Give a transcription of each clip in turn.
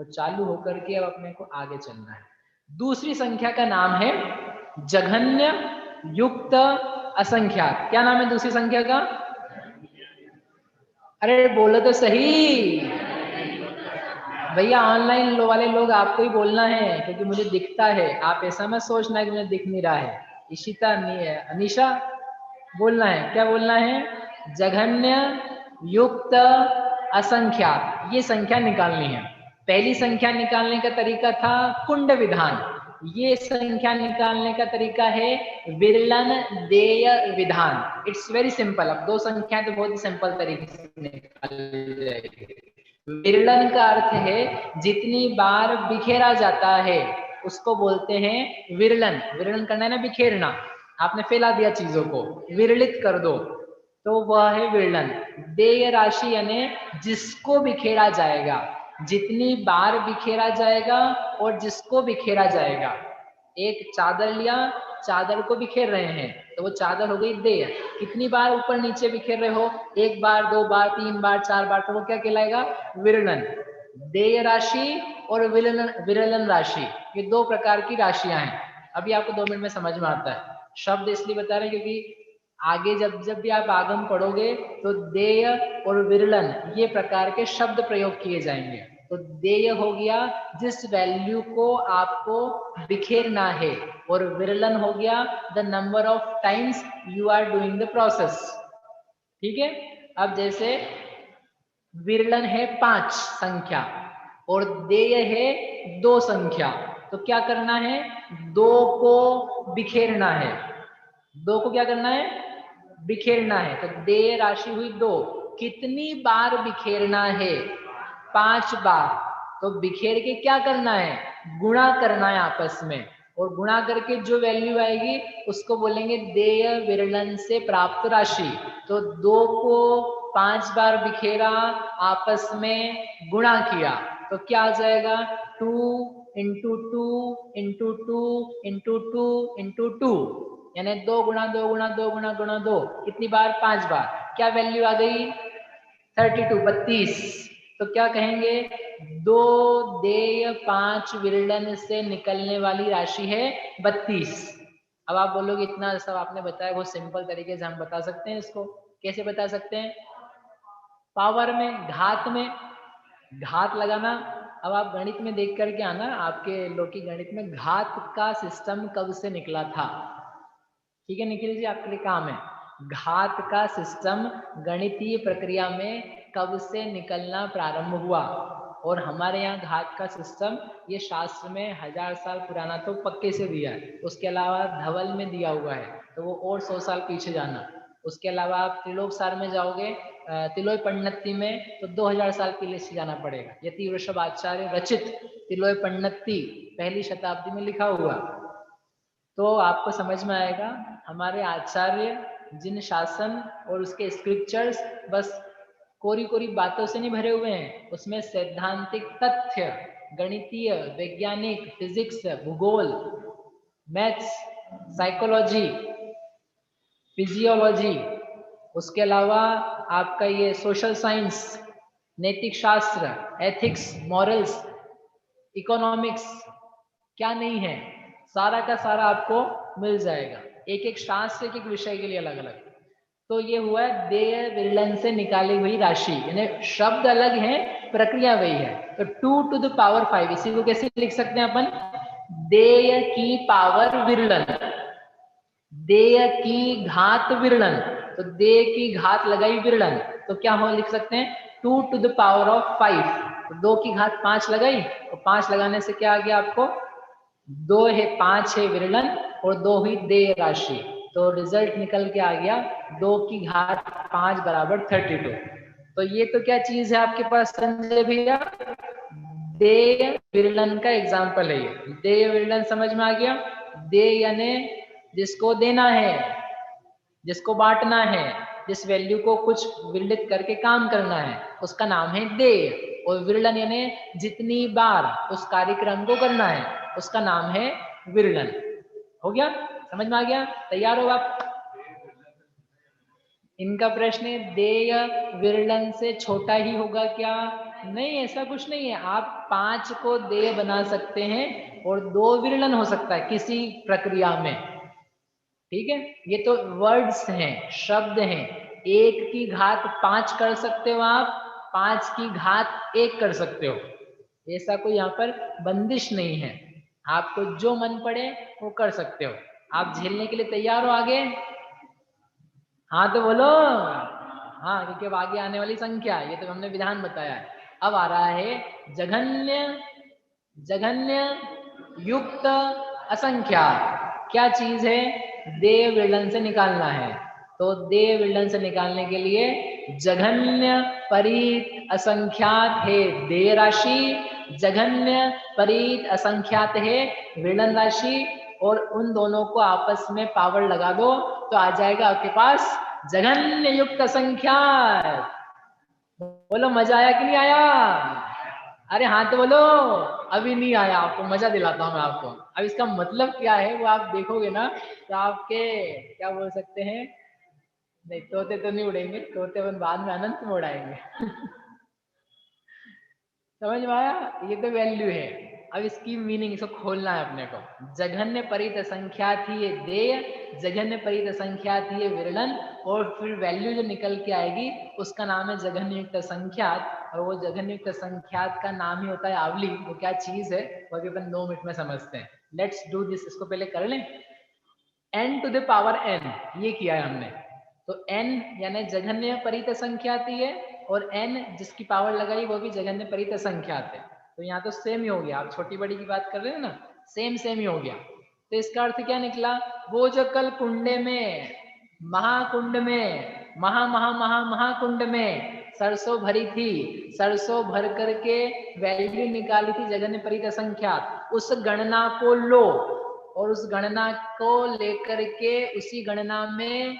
और चालू होकर के अब अपने को आगे चलना है। दूसरी संख्या का नाम है जघन्य युक्त असंख्यात। क्या नाम है दूसरी संख्या का? अरे बोलो तो सही भैया, ऑनलाइन वाले लोग आपको ही बोलना है क्योंकि मुझे दिखता है। आप ऐसा मत सोचना कि मुझे दिख नहीं रहा है। इशिता अनिशा बोलना है, क्या बोलना है? जघन्य युक्त असंख्यात, ये संख्या निकालनी है। पहली संख्या निकालने का तरीका था कुंड विधान, ये संख्या निकालने का तरीका है विरलन देय विधान। It's very simple. अब दो संख्याएं तो बहुत ही सिंपल तरीके से निकाली जाएगी। विरलन का अर्थ है जितनी बार बिखेरा जाता है उसको बोलते हैं विरलन। विरलन करना है ना, बिखेरना, आपने फैला दिया चीजों को, विरलित कर दो, तो वह है विरलन। देय राशि यानी जिसको बिखेरा जाएगा, जितनी बार बिखेरा जाएगा और जिसको बिखेरा जाएगा। एक चादर लिया, चादर को बिखेर रहे हैं तो वो चादर हो गई देय। कितनी बार ऊपर नीचे बिखेर रहे हो, एक बार, दो बार, तीन बार, चार बार, तो वो क्या कहलाएगा? विरलन। देय राशि और विरलन राशि, ये दो प्रकार की राशियां हैं। अभी आपको 2 मिनट में समझ में आता है। शब्द इसलिए बता रहे हैं क्योंकि आगे जब भी आप आगम पढ़ोगे तो देय और विरलन ये प्रकार के शब्द प्रयोग किए जाएंगे। तो देय हो गया जिस वैल्यू को आपको बिखेरना है, और विरलन हो गया the number of times you are doing the process. ठीक है। अब जैसे विरलन है 5 संख्या और देय है 2 संख्या, तो क्या करना है? 2 को बिखेरना है। 2 को क्या करना है? बिखेरना है। तो देय राशि हुई 2। कितनी बार बिखेरना है? 5 बार। तो बिखेर के क्या करना है? गुणा करना है आपस में, और गुणा करके जो वैल्यू आएगी उसको बोलेंगे देय विरलन से प्राप्त राशि। तो 2 को 5 बार बिखेरा, आपस में गुणा किया, तो क्या आ जाएगा? 2 इंटू 2 इंटू 2 इंटू 2 इंटू 2, यानी 2 गुणा 2 गुणा 2 गुणा गुणा 2, कितनी बार? 5 बार। क्या वैल्यू आ गई? 32। तो क्या कहेंगे? 2 देय 5 विरलन से निकलने वाली राशि है 32। अब आप बोलोगे इतना सब आपने बताया, बहुत सिंपल तरीके से हम बता सकते हैं इसको। कैसे बता सकते हैं? पावर में, घात में, घात लगाना। अब आप गणित में देख करके आना, आपके लोग की गणित में घात का सिस्टम कब से निकला था। ठीक है निखिल जी, आपके लिए काम है। घात का सिस्टम गणितीय प्रक्रिया में कब से निकलना प्रारंभ हुआ, और हमारे यहाँ घात का सिस्टम ये शास्त्र में 1000 साल पुराना तो पक्के से दिया है। उसके अलावा धवल में दिया हुआ है, तो वो और 100 साल पीछे जाना। उसके अलावा आप त्रिलोक सार में जाओगे, तिलोय पन्नति में, तो 2000 साल पीछे जाना पड़ेगा। यति वृषभाचार्य रचित तिलोय पन्नति 1ली शताब्दी में लिखा हुआ, तो आपको समझ में आएगा। हमारे आचार्य जिन शासन और उसके स्क्रिप्चर्स बस कोरी कोरी बातों से नहीं भरे हुए हैं, उसमें सैद्धांतिक तथ्य, गणितीय, वैज्ञानिक, फिजिक्स, भूगोल, मैथ्स, साइकोलॉजी, फिजियोलॉजी, उसके अलावा आपका ये सोशल साइंस, नैतिक शास्त्र, एथिक्स, मॉरल्स, इकोनॉमिक्स, क्या नहीं है, सारा का सारा आपको मिल जाएगा। एक एक शास्त्र एक एक विषय के लिए अलग अलग। तो ये हुआ देय विरलन से निकाली हुई राशि, यानी शब्द अलग है, प्रक्रिया वही है। तो 2 to the power 5, इसी को कैसे लिख सकते हैं अपन? देय की पावर विरलन, देय की घात विरलन। तो देय की घात लगाई विरलन, तो क्या हो लिख सकते हैं? 2 to the power of 5। तो 2 की घात 5 लगाई, तो 5 लगाने से क्या आ गया आपको? 2 है, 5 है विरलन, और 2 हुई देय राशि। तो रिजल्ट निकल के आ गया 2 की घात 5 बराबर 32। तो ये तो क्या चीज है आपके पास संजय भैया? देय विरलन का एग्जाम्पल है ये। देय विरलन समझ में आ गया? देय यानी जिसको देना है, जिसको बांटना है, जिस वैल्यू को कुछ विरलित करके काम करना है, उसका नाम है देय। और विरलन यानी जितनी बार उस कार्यक्रम को करना है, उसका नाम है विरलन। हो गया? समझ में आ गया? तैयार हो आप? इनका प्रश्न है देय विरलन से छोटा ही होगा क्या? नहीं, ऐसा कुछ नहीं है। आप 5 को देय बना सकते हैं और 2 विरलन हो सकता है किसी प्रक्रिया में। ठीक है, ये तो वर्ड्स हैं, शब्द हैं। 1 की घात 5 कर सकते हो आप, 5 की घात 1 कर सकते हो। ऐसा कोई यहाँ पर बंदिश नहीं है, आपको जो मन पड़े वो कर सकते हो। आप झेलने के लिए तैयार हो आगे? हाँ तो बोलो। हाँ, क्योंकि अब आगे आने वाली संख्या, ये तो हमने विधान बताया है। अब आ रहा है जघन्य, जघन्य युक्त असंख्या। क्या चीज है? देव विलन से निकालना है। तो देव विलन से निकालने के लिए जघन्य परीत असंख्यात है देय राशि, जघन्य परीत असंख्यात है विलन राशि, और उन दोनों को आपस में पावर लगा दो तो आ जाएगा आपके पास जघन्य युक्त असंख्यात। बोलो मजा आया कि नहीं आया? अरे हाँ तो बोलो। अभी नहीं आया, आपको मजा दिलाता हूँ मैं आपको। अब इसका मतलब क्या है वो आप देखोगे ना तो आपके क्या बोल सकते हैं, नहीं तोते तो नहीं उड़ेंगे, तोते अपन बाद में अनंत में उड़ाएंगे। समझ में आया? ये तो वैल्यू है। अब इसकी मीनिंग, इसको खोलना है अपने को। जघन्य परित संख्या थी ये देय, जघन्य परित संख्या थी ये विरलन, और फिर वैल्यू जो निकल के आएगी उसका नाम है जघन्य युक्त संख्यात। और वो जघन्य युक्त संख्यात का नाम ही होता है आवली। वो क्या चीज है वो अभी अपन 2 मिनट में समझते हैं। लेट्स डू दिस, इसको पहले कर लें। n to the power n, ये किया है हमने। तो n यानी जघन्य परित संख्यात है, और n जिसकी पावर लगाई वो भी जघन्य परित संख्यात है। तो यहाँ तो सेम ही हो गया। आप छोटी बड़ी की बात कर रहे हो ना, सेम सेम ही हो गया। तो इसका अर्थ क्या निकला? वो जो कल कुंडे में, महाकुंड में, महाकुंड में सरसों भरी थी, सरसों भर करके वैल्यू निकाली थी जघन्य परित संख्यात, उस गणना को लो और उस गणना को लेकर के उसी गणना में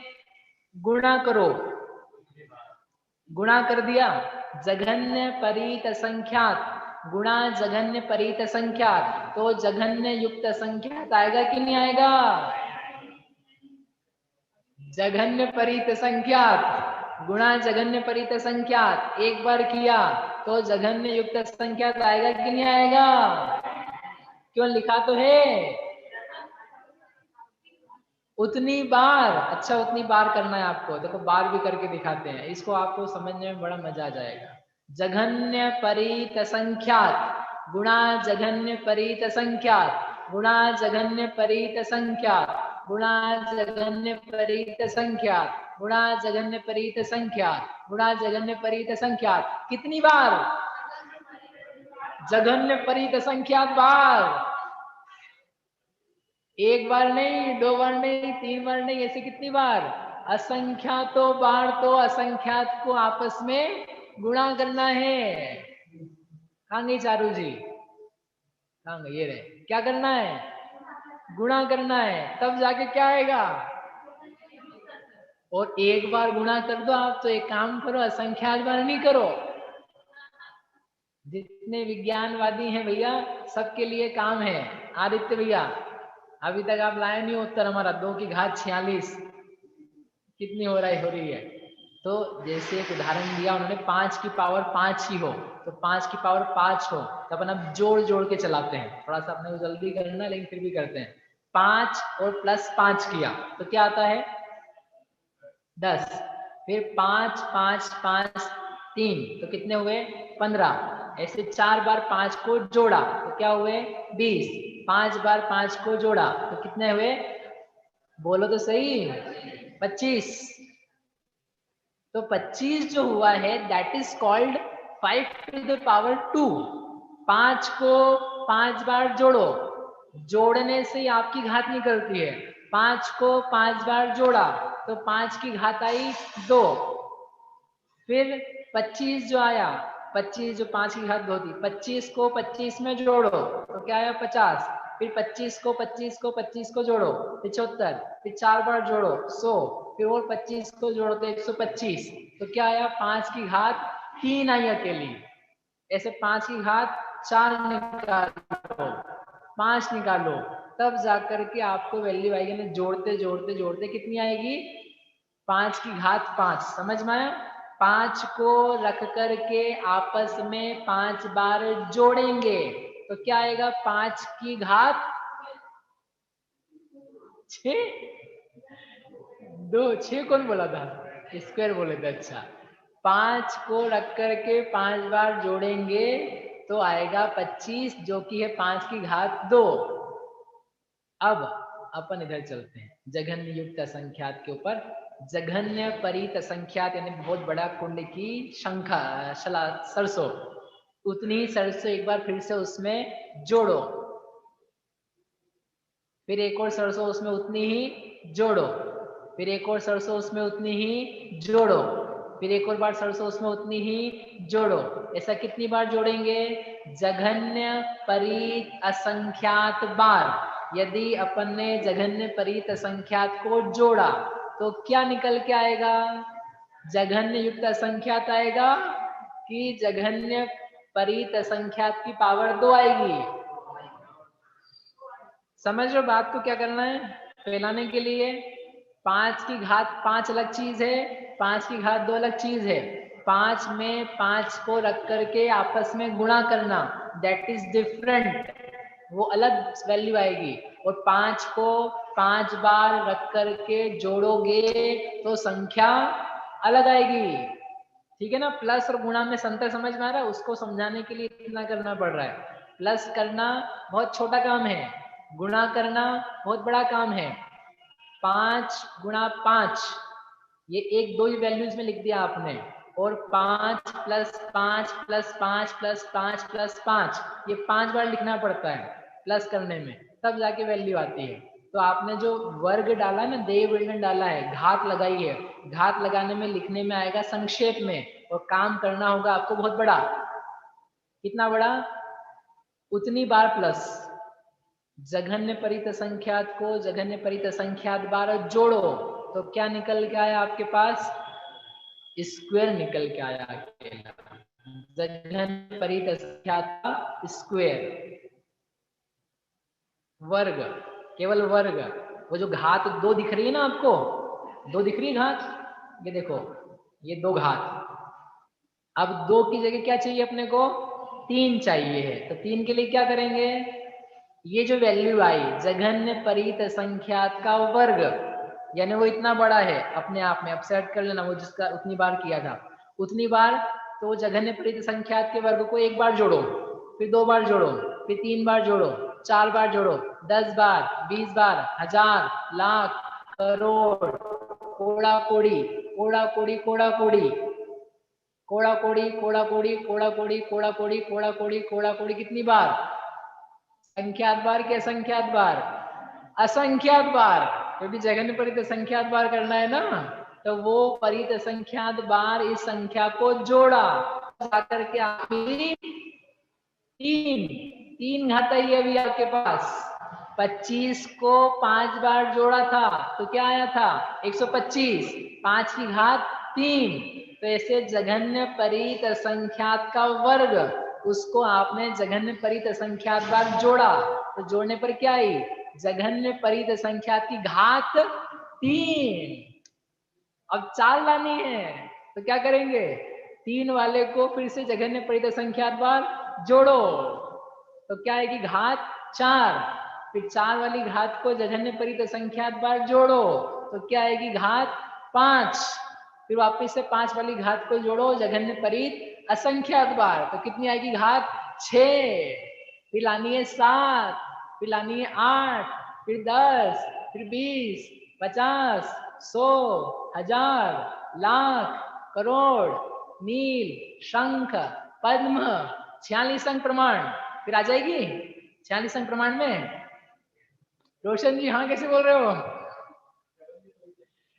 गुणा करो। गुणा कर दिया, जघन्य परीत संख्यात गुणा जघन्य परीत संख्यात, तो जघन्य युक्त संख्यात आएगा कि नहीं आएगा? जघन्य परीत संख्यात गुणा जघन्य परीत संख्यात, एक बार किया तो जघन्य युक्त संख्यात आएगा कि नहीं आएगा? क्यों लिखा तो है उतनी बार। अच्छा, उतनी बार करना है आपको। देखो बार भी करके दिखाते हैं, इसको आपको समझने में बड़ा मजा आ जाएगा। जघन्य परीत संख्यात गुणा जघन्य परीत संख्यात गुणा जघन्य परीत संख्यात गुणा जघन्य परीत संख्यात गुणा जघन्य परीत संख्यात गुणा जघन्य परीत संख्यात। कितनी बार? जघन्य परीत संख्यात बार। एक बार नहीं, 2 बार नहीं, 3 बार नहीं, ऐसे कितनी बार? असंख्यातों बार तो असंख्यात को आपस में गुणा करना है। कहाँ गई चारू जी? कहाँ गई? ये रहे। क्या करना है? गुणा करना है, तब जाके क्या आएगा? और एक बार गुणा कर दो आप तो एक काम करो, असंख्यात बार नहीं करो। जितने विज्ञानवादी हैं भैया सबके लिए काम है। आदित्य भैया अभी तक आप लाए नहीं उत्तर हमारा। 2 की घात 46 कितनी हो रही है? तो जैसे एक उदाहरण दिया उन्होंने, 5 की पावर 5 ही हो तो 5 की पावर 5 हो, तो अपन अब जोड़ जोड़ के चलाते हैं। थोड़ा सा अपने को जल्दी करना लेकिन फिर भी करते हैं। 5 और प्लस 5 किया तो क्या आता है? 10। फिर 5 5 5 3 तो कितने हुए? 15। ऐसे 4 बार 5 को जोड़ा तो क्या हुए? 20। 5 बार 5 को जोड़ा तो कितने हुए? बोलो तो सही। 25। तो 25 जो हुआ है that is called 5 to the power 2। 5 को 5 बार जोड़ो, जोड़ने से आपकी घात निकलती है। 5 को 5 बार जोड़ा तो 5 की घात आई 2। फिर 25 जो आया, 25 जो 5 की घात 2 थी, 25 को 25 में जोड़ो तो क्या आया? 50। फिर 25 को 25 को 25 को जोड़ो 75। फिर 4 बार जोड़ो 100। फिर और 25 को जोड़ो तो 125। तो क्या आया? 5 की घात 3 आई अकेली। ऐसे 5 की घात 4 निकालो, 5 निकालो, तब जाकर के आपको वैल्यू आएगी ना। जोड़ते जोड़ते जोड़ते कितनी आएगी? 5 की घात 5। समझ में आया? 5 को रख करके आपस में 5 बार जोड़ेंगे तो क्या आएगा? 5 की घात 6। 6 कौन बोला था? स्क्वायर बोले थे। अच्छा, 5 को रख करके 5 बार जोड़ेंगे तो आएगा 25, जो कि है 5 की घात 2। अब अपन इधर चलते हैं जघन्य युक्त असंख्यात के ऊपर। जघन्य परित असंख्यात यानी बहुत बड़ा कुंड की शंखा शला सरसों, उतनी ही सरसों एक बार फिर से उसमें जोड़ो, फिर एक और सरसों उसमें उतनी ही जोड़ो, फिर एक और सरसों उसमें उतनी ही जोड़ो, फिर एक और बार सरसों उसमें उतनी ही जोड़ो। ऐसा कितनी बार जोड़ेंगे? जघन्य परित असंख्यात बार। यदि अपन ने जघन्य परित असंख्यात को जोड़ा तो क्या निकल के आएगा? जघन्य युक्त असंख्यात आएगा कि जघन्य परित असंख्यात की पावर 2 आएगी? समझ लो बात को क्या करना है फैलाने के लिए। 5 की घात 5 अलग चीज है, 5 की घात 2 अलग चीज है। 5 में 5 को रख करके आपस में गुणा करना, दैट इज डिफरेंट, वो अलग वैल्यू आएगी। और 5 को 5 बार रख करके जोड़ोगे तो संख्या अलग आएगी। ठीक है ना? प्लस और गुणा में संतर समझ में आ रहा है? उसको समझाने के लिए इतना करना पड़ रहा है। प्लस करना बहुत छोटा काम है, गुणा करना बहुत बड़ा काम है। 5 गुणा 5, ये 1 2 ही वैल्यूज में लिख दिया आपने, और 5 प्लस 5 प्लस 5 प्लस 5 प्लस 5, ये 5 बार लिखना पड़ता है प्लस करने में, तब जाके वैल्यू आती है। तो आपने जो वर्ग डाला ना, देववर्णन डाला है, घात लगाई है, घात लगाने में लिखने में आएगा संक्षेप में, और काम करना होगा आपको बहुत बड़ा। कितना बड़ा? उतनी बार प्लस। जघन्य परित संख्यात को जघन्य परित संख्यात बार जोड़ो तो क्या निकल के आया आपके पास? स्क्वायर निकल के आया अकेला। जघन्य परित संख्यात का स्क्वायर, वर्ग, केवल वर्ग। वो जो घात 2 दिख रही है ना आपको, 2 दिख रही है घात, ये देखो, ये 2 घात। अब 2 की जगह क्या चाहिए अपने को? 3 चाहिए है, तो 3 के लिए क्या करेंगे? ये जो वैल्यू आई जघन्य परित संख्यात का वर्ग, यानी वो इतना बड़ा है अपने आप में, अब सेट कर लेना, वो जिसका उतनी बार किया था उतनी बार। तो जघन्य परित संख्यात के वर्ग को 1 बार जोड़ो, फिर 2 बार जोड़ो, फिर 3 बार जोड़ो, 4 बार जोड़ो, 10 बार, 20 बार, 1000, लाख, करोड़, कोड़ा कोड़ी, कोड़ा कोड़ी, कोड़ा कोड़ी, कोड़ा कोड़ी, कोड़ा कोड़ी, कोड़ा कोड़ी, कोड़ा कोड़ी, कोड़ा कोड़ी, कोड़ा कोड़ी, कितनी बार? संख्यात बार के असंख्यात बार? असंख्यात बार, क्योंकि जघन्य परित असंख्यात बार करना है ना, तो वो परित असंख्यात बार इस संख्या को जोड़ा, जाकर के आप मिली 3। 3 घात आई है अभी आपके पास। 25 को 5 बार जोड़ा था तो क्या आया था? 125, 5 की घात 3। तो ऐसे जघन्य परित असंख्यात का वर्ग, उसको आपने जघन्य परित असंख्यात बार जोड़ा, तो जोड़ने पर क्या आई? जघन्य परित असंख्यात की घात 3। अब 4 लानी है तो क्या करेंगे? 3 वाले को फिर से जघन्य परित असंख्यात बार जोड़ो, तो क्या आएगी? घात 4। फिर 4 वाली घात को जघन्य परित असंख्यात बार जोड़ो तो क्या आएगी? घात 5। फिर वापस से 5 वाली घात को जोड़ो जघन्य परित असंख्यात बार, तो कितनी आएगी? घात 6। फिर लानी है 7, फिर लानी है 8, फिर 10, फिर 20, 50, 100, 1000, लाख, करोड़, नील, शंख, पद्म, 46 अंक प्रमाण। फिर आ जाएगी 46 अंक प्रमाण में। रोशन जी हाँ कैसे बोल रहे हो?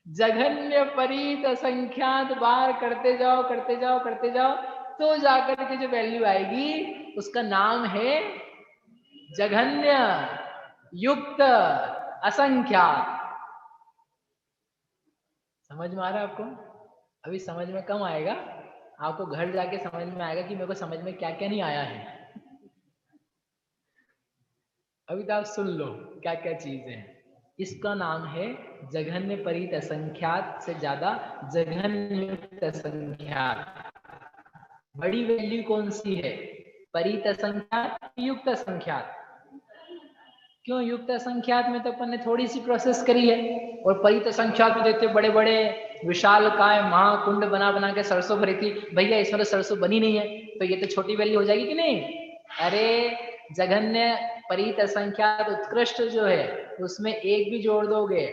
जघन्य परित असंख्यात बार करते जाओ, करते जाओ, करते जाओ, तो जाकर के जो वैल्यू आएगी उसका नाम है जघन्य युक्त असंख्यात। समझ में आ रहा है आपको? अभी समझ में कम आएगा, आपको घर जाके समझ में आएगा कि मेरे को समझ में क्या क्या नहीं आया है। अभी तो आप सुन लो क्या क्या चीजें हैं। इसका नाम है जघन्य परित असंख्यात से ज्यादा जघन्य युक्त असंख्यात। बड़ी वैल्यू कौन सी है, परित असंख्यात, युक्त असंख्यात? क्यों युक्त असंख्यात में तो अपन ने थोड़ी सी प्रोसेस करी है, और परित असंख्यात में देखते बड़े बड़े विशाल काय महाकुंड बना बना के सरसों भरी थी। भैया इसमें तो सरसों बनी नहीं है, तो ये तो छोटी वैल्यू हो जाएगी कि नहीं? अरे जघन्य परित असंख्यात उत्कृष्ट जो है उसमें एक भी जोड़ दोगे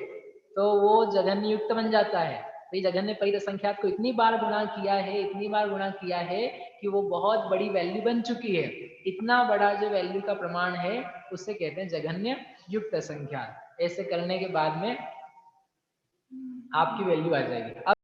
तो वो जघन्य युक्त बन जाता है। तो ये जघन्य परित असंख्यात को इतनी बार गुणा किया है, इतनी बार गुणा किया है कि वो बहुत बड़ी वैल्यू बन चुकी है। इतना बड़ा जो वैल्यू का प्रमाण है उसे कहते हैं जघन्य युक्त असंख्यात। ऐसे करने के बाद में आपकी वैल्यू आ जाएगी। अब